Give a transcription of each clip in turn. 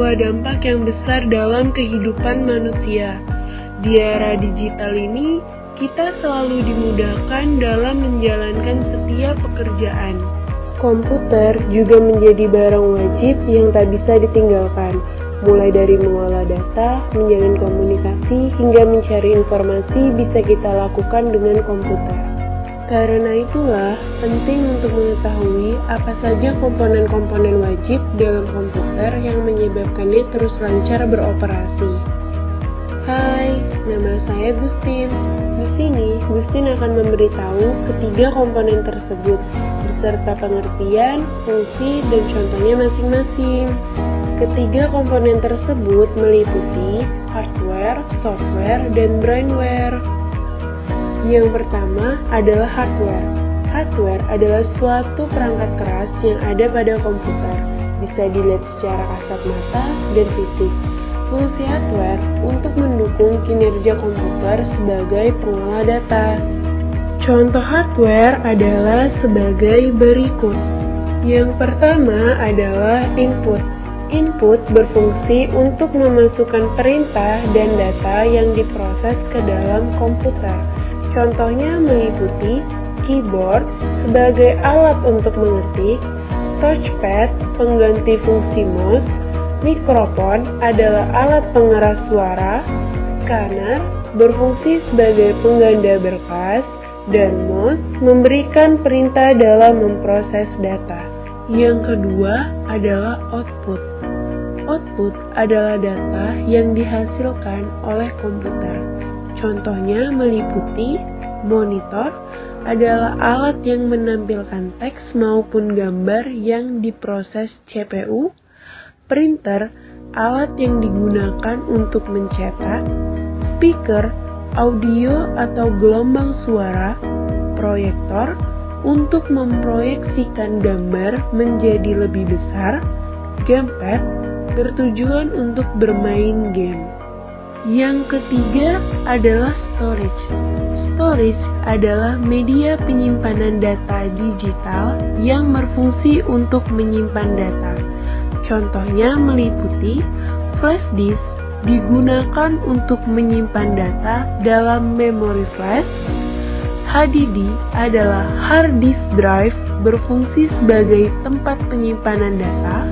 membawa dampak yang besar dalam kehidupan manusia. Di era digital ini, kita selalu dimudahkan dalam menjalankan setiap pekerjaan. Komputer juga menjadi barang wajib yang tak bisa ditinggalkan, mulai dari mengolah data, menjalin komunikasi, hingga mencari informasi bisa kita lakukan dengan komputer. Karena itulah, penting untuk mengetahui apa saja komponen-komponen wajib dalam komputer yang menyebabkannya terus lancar beroperasi. Hai, nama saya Gustin. Di sini, Gustin akan memberitahu ketiga komponen tersebut, beserta pengertian, fungsi, dan contohnya masing-masing. Ketiga komponen tersebut meliputi hardware, software, dan brainware. Yang pertama adalah hardware. Hardware adalah suatu perangkat keras yang ada pada komputer, bisa dilihat secara kasat mata dan fisik. Fungsi hardware untuk mendukung kinerja komputer sebagai pengolah data. Contoh hardware adalah sebagai berikut. Yang pertama adalah input. Input berfungsi untuk memasukkan perintah dan data yang diproses ke dalam komputer. Contohnya meliputi keyboard sebagai alat untuk mengetik, touchpad pengganti fungsi mouse, mikrofon adalah alat pengeras suara, scanner berfungsi sebagai pengganda berkas, dan mouse memberikan perintah dalam memproses data. Yang kedua adalah output. Output adalah data yang dihasilkan oleh komputer. Contohnya meliputi monitor adalah alat yang menampilkan teks maupun gambar yang diproses CPU, printer alat yang digunakan untuk mencetak, speaker audio atau gelombang suara, proyektor untuk memproyeksikan gambar menjadi lebih besar, gamepad bertujuan untuk bermain game. Yang ketiga adalah storage. Storage adalah media penyimpanan data digital yang berfungsi untuk menyimpan data. Contohnya meliputi flash disk digunakan untuk menyimpan data dalam memori flash. HDD adalah hard disk drive berfungsi sebagai tempat penyimpanan data.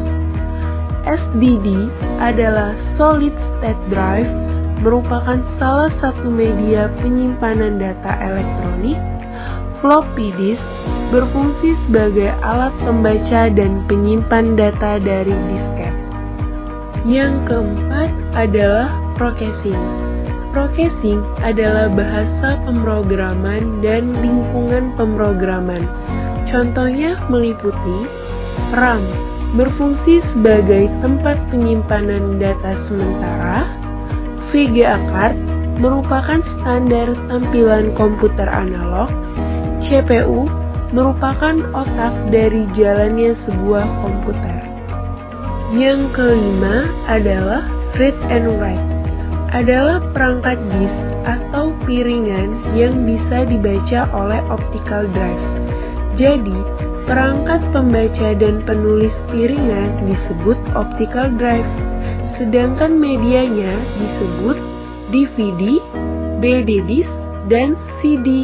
SSD adalah solid state drive merupakan salah satu media penyimpanan data elektronik. Floppy disk berfungsi sebagai alat pembaca dan penyimpan data dari disket. Yang keempat adalah processing. Processing adalah bahasa pemrograman dan lingkungan pemrograman. Contohnya meliputi RAM berfungsi sebagai tempat penyimpanan data sementara. VGA card merupakan standar tampilan komputer analog. CPU merupakan otak dari jalannya sebuah komputer. Yang kelima adalah read and write. Adalah perangkat disk atau piringan yang bisa dibaca oleh optical drive. Jadi, perangkat pembaca dan penulis piringan disebut optical drive. Sedangkan medianya disebut DVD, BD disk, dan CD.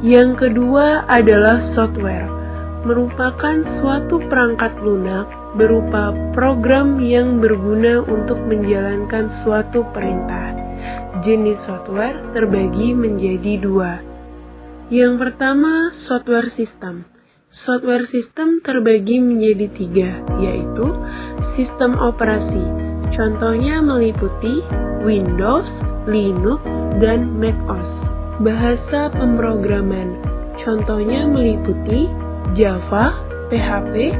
Yang kedua adalah software, merupakan suatu perangkat lunak berupa program yang berguna untuk menjalankan suatu perintah. Jenis software terbagi menjadi dua. Yang pertama, software system. Software system terbagi menjadi tiga, yaitu sistem operasi. Contohnya meliputi Windows, Linux, dan macOS. Bahasa pemrograman. Contohnya meliputi Java, PHP,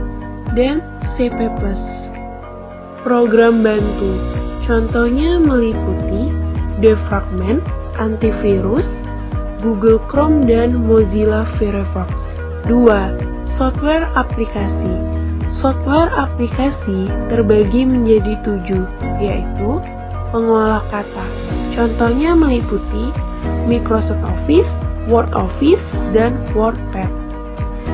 dan C++. Program bantu. Contohnya meliputi Defragment, antivirus, Google Chrome, dan Mozilla Firefox. 2. Software aplikasi. Software aplikasi terbagi menjadi 7, yaitu pengolah kata. Contohnya meliputi Microsoft Office, Word Office, dan WordPad.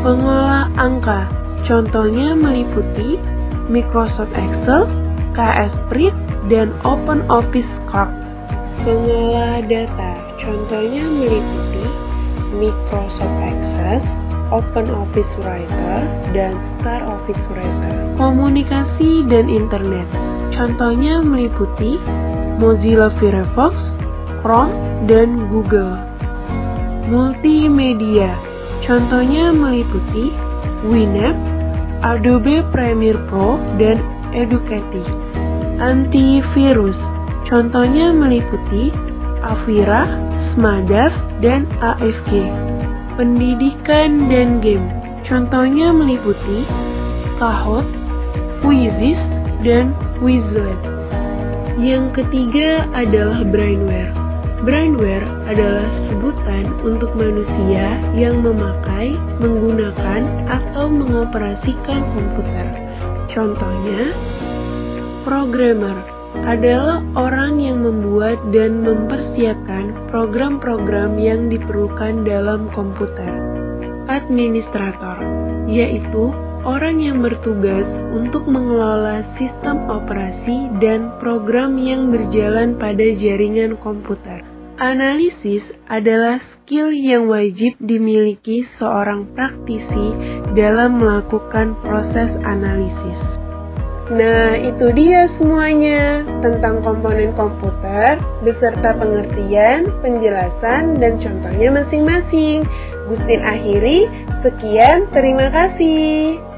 Pengolah angka. Contohnya meliputi Microsoft Excel, KS Print, dan Open Office Corp. Pengelola data, contohnya meliputi Microsoft Access, Open Office Writer, dan Star Office Writer. Komunikasi dan internet, contohnya meliputi Mozilla Firefox, Chrome, dan Google. Multimedia, contohnya meliputi Winamp, Adobe Premiere Pro, dan Educati. Antivirus, contohnya meliputi Avira, Smadev, dan AFG. Pendidikan dan game, contohnya meliputi Kahoot, Quizizz, dan Quizlet. Yang ketiga adalah brainware. Brainware adalah sebutan untuk manusia yang memakai, menggunakan, atau mengoperasikan komputer. Contohnya, programmer adalah orang yang membuat dan mempersiapkan program-program yang diperlukan dalam komputer. Administrator, yaitu orang yang bertugas untuk mengelola sistem operasi dan program yang berjalan pada jaringan komputer. Analisis adalah skill yang wajib dimiliki seorang praktisi dalam melakukan proses analisis. Nah, itu dia semuanya tentang komponen komputer beserta pengertian, penjelasan, dan contohnya masing-masing. Gustin akhiri, sekian, terima kasih.